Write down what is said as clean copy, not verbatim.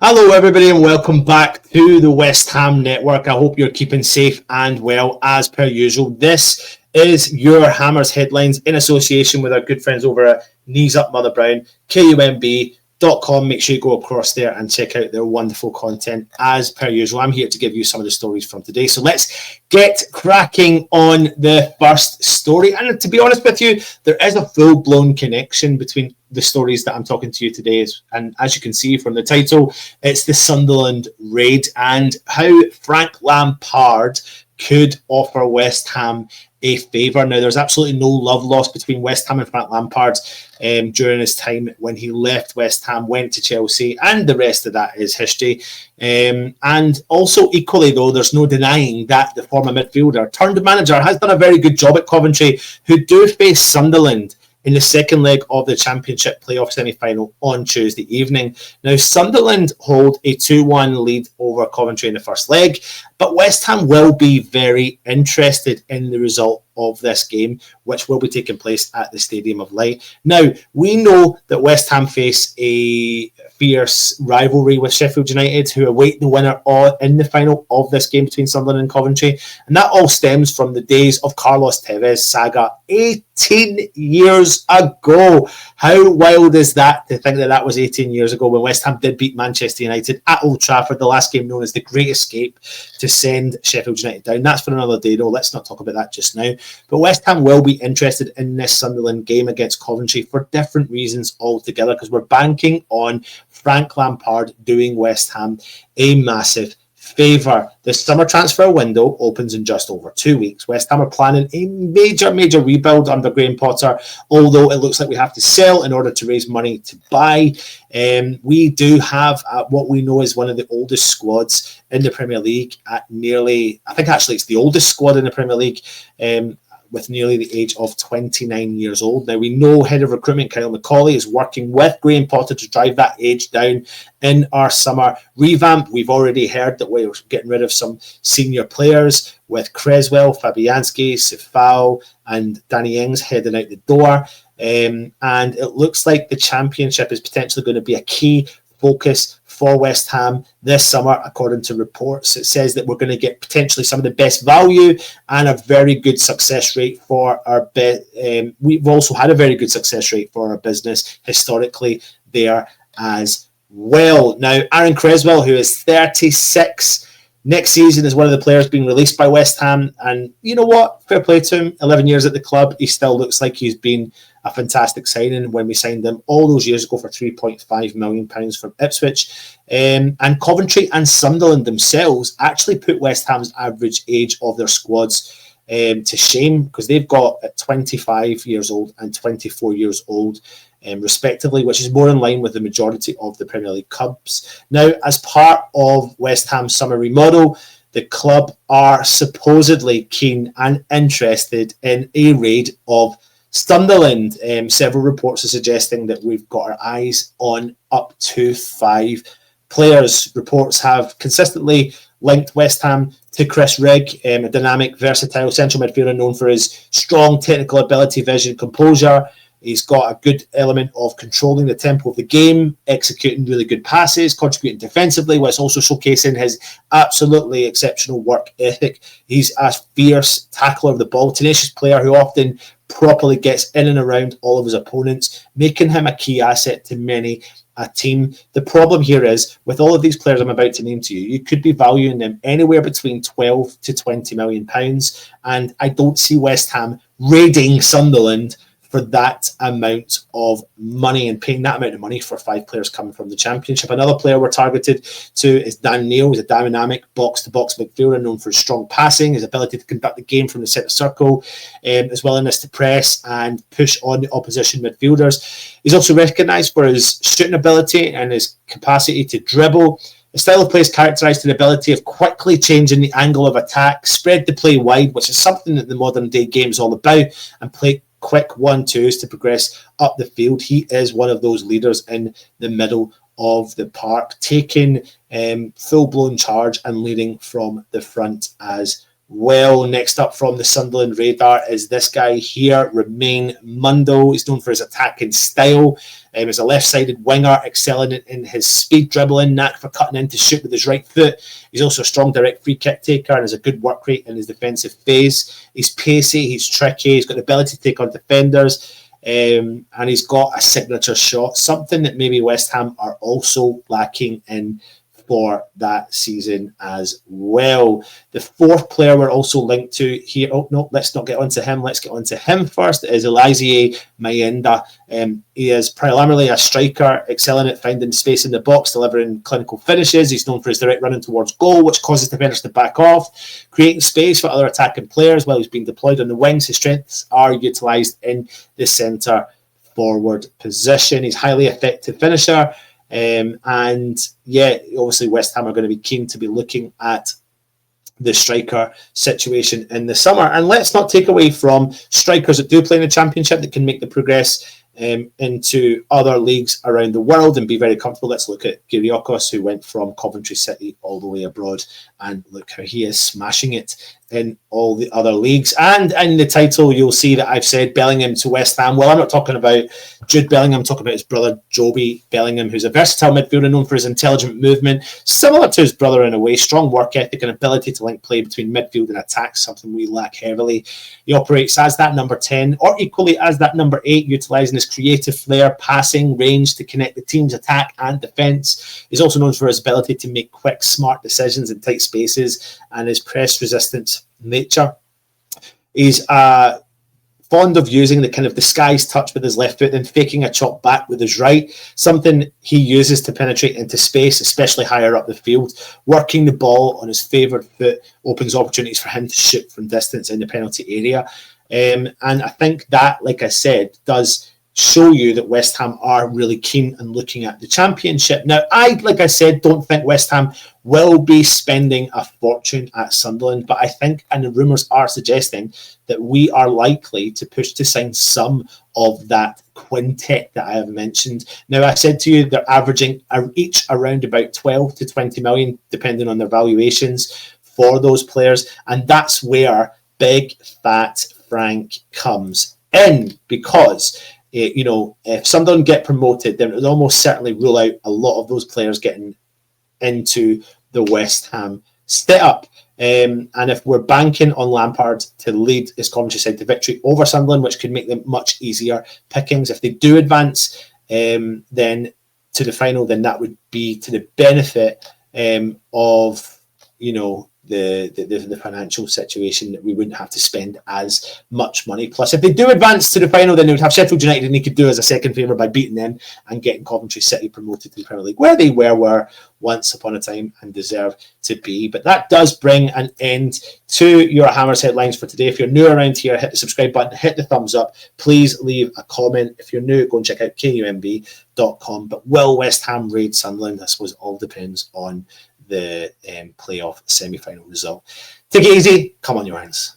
Hello, everybody, and welcome back to the West Ham Network. I hope you're keeping safe and well, as per usual. This is your Hammers headlines in association with our good friends over at Knees Up Mother Brown, KUMB.com. Make sure you go across there and check out their wonderful content, as per usual. I'm here to give you some of the stories from today. So let's get cracking on the first story. And to be honest with you, there is a full-blown connection between the stories that I'm talking to you today. And as you can see from the title, it's the Sunderland raid and how Frank Lampard could offer West Ham a favour. Now, there's absolutely no love lost between West Ham and Frank Lampard during his time when he left West Ham, went to Chelsea, and the rest of that is history. And also, equally though, there's no denying that the former midfielder turned manager has done a very good job at Coventry, who do face Sunderland in the second leg of the Championship playoff semi-final on Tuesday evening. Now, Sunderland hold a 2-1 lead over Coventry in the first leg, but West Ham will be very interested in the result of this game, which will be taking place at the Stadium of Light. Now, we know that West Ham face a fierce rivalry with Sheffield United, who await the winner in the final of this game between Sunderland and Coventry. And that all stems from the days of Carlos Tevez saga 18 years ago. How wild is that to think that that was 18 years ago when West Ham did beat Manchester United at Old Trafford, the last game known as the Great Escape, to send Sheffield United down. That's for another day, though. Let's not talk about that just now. But West Ham will be interested in this Sunderland game against Coventry for different reasons altogether, because we're banking on Frank Lampard doing West Ham a massive favour. The summer transfer window opens in just over 2 weeks. West Ham are planning a major rebuild under Graham Potter, although it looks like we have to sell in order to raise money to buy. We do have what we know is one of the oldest squads in the Premier League at nearly, I think actually it's the oldest squad in the Premier League, with nearly the age of 29 years old. Now, we know head of recruitment Kyle McCauley is working with Graham Potter to drive that age down in our summer revamp. We've already heard that we're getting rid of some senior players with Creswell, Fabianski, Sifao and Danny Ings heading out the door. And it looks like the Championship is potentially going to be a key focus for West Ham this summer, according to reports. It says that we're going to get potentially some of the best value and a very good success rate for our we've also had a very good success rate for our business historically there as well. Now, Aaron Creswell, who is 36, next season is one of the players being released by West Ham, and you know what? Fair play to him. 11 years at the club, he still looks like he's been a fantastic signing when we signed him all those years ago for £3.5 million from Ipswich. And Coventry and Sunderland themselves actually put West Ham's average age of their squads to shame, because they've got at 25 years old and 24 years old, respectively, which is more in line with the majority of the Premier League clubs. Now, as part of West Ham's summer remodel, the club are supposedly keen and interested in a raid of Sunderland. Several reports are suggesting that we've got our eyes on up to 5 players. Reports have consistently linked West Ham to Chris Rigg, a dynamic, versatile central midfielder known for his strong technical ability, vision, composure. He's got a good element of controlling the tempo of the game, executing really good passes, contributing defensively, whilst also showcasing his absolutely exceptional work ethic. He's a fierce tackler of the ball, tenacious player who often properly gets in and around all of his opponents, making him a key asset to many a team. The problem here is, with all of these players I'm about to name to you, you could be valuing them anywhere between 12 to 20 million pounds, and I don't see West Ham raiding Sunderland for that amount of money and paying that amount of money for 5 players coming from the Championship. Another player we're targeted to is Dan Neil. He's a dynamic box-to-box midfielder known for his strong passing, his ability to conduct the game from the centre circle, his willingness to press and push on the opposition midfielders. He's also recognised for his shooting ability and his capacity to dribble. The style of play is characterised by the ability of quickly changing the angle of attack, spread the play wide, which is something that the modern-day game is all about, and play quick 1-2s to progress up the field. He is one of those leaders in the middle of the park, taking full-blown charge and leading from the front as well. Next up from the Sunderland radar is this guy here, Romain Mundo. He's known for his attacking style. He's a left-sided winger, excelling in his speed, dribbling, knack for cutting in to shoot with his right foot. He's also a strong direct free kick taker and has a good work rate in his defensive phase. He's pacey, he's tricky, he's got the ability to take on defenders, and he's got a signature shot, something that maybe West Ham are also lacking in for that season as well. The fourth player we're also linked to here, oh no, let's not get onto him, let's get onto him first, is Elijah Mayenda. He is primarily a striker, excelling at finding space in the box, delivering clinical finishes. He's known for his direct running towards goal, which causes defenders to back off, creating space for other attacking players while he's being deployed on the wings. His strengths are utilised in the centre forward position. He's highly effective finisher. And yeah, obviously West Ham are going to be keen to be looking at the striker situation in the summer. And let's not take away from strikers that do play in the Championship that can make the progress into other leagues around the world and be very comfortable. Let's look at Kyriakos, who went from Coventry City all the way abroad, and look how he is smashing it in all the other leagues. And in the title, you'll see that I've said Bellingham to West Ham. Well, I'm not talking about Jude Bellingham, I'm talking about his brother Joby Bellingham, who's a versatile midfielder known for his intelligent movement, similar to his brother in a way, strong work ethic and ability to link play between midfield and attack, something we lack heavily. He operates as that number 10 or equally as that number 8, utilising his creative flair, passing, range to connect the team's attack and defence. He's also known for his ability to make quick, smart decisions in tight spaces and his press resistance nature. He's fond of using the kind of disguised touch with his left foot and faking a chop back with his right, something he uses to penetrate into space, especially higher up the field. Working the ball on his favoured foot opens opportunities for him to shoot from distance in the penalty area. And I think that, like I said, does show you that West Ham are really keen and looking at the Championship. Now, like I said, don't think West Ham will be spending a fortune at Sunderland, but I think, and the rumours are suggesting, that we are likely to push to sign some of that quintet that I have mentioned. Now, I said to you, they're averaging each around about 12 to 20 million, depending on their valuations for those players, and that's where Big Fat Frank comes in, because if Sunderland get promoted, then it would almost certainly rule out a lot of those players getting into the West Ham setup. And if we're banking on Lampard to lead his Coventry side to victory over Sunderland, which could make them much easier pickings, if they do advance then to the final, then that would be to the benefit of the financial situation, that we wouldn't have to spend as much money. Plus, if they do advance to the final, then they would have Sheffield United, and they could do us a second favour by beating them and getting Coventry City promoted to the Premier League, where they were once upon a time and deserve to be. But that does bring an end to your Hammers headlines for today. If you're new around here, hit the subscribe button, hit the thumbs up. Please leave a comment. If you're new, go and check out KUMB.com. But will West Ham raid Sunderland? I suppose it all depends on the playoff semi-final result. Take it easy. Come on, your hands.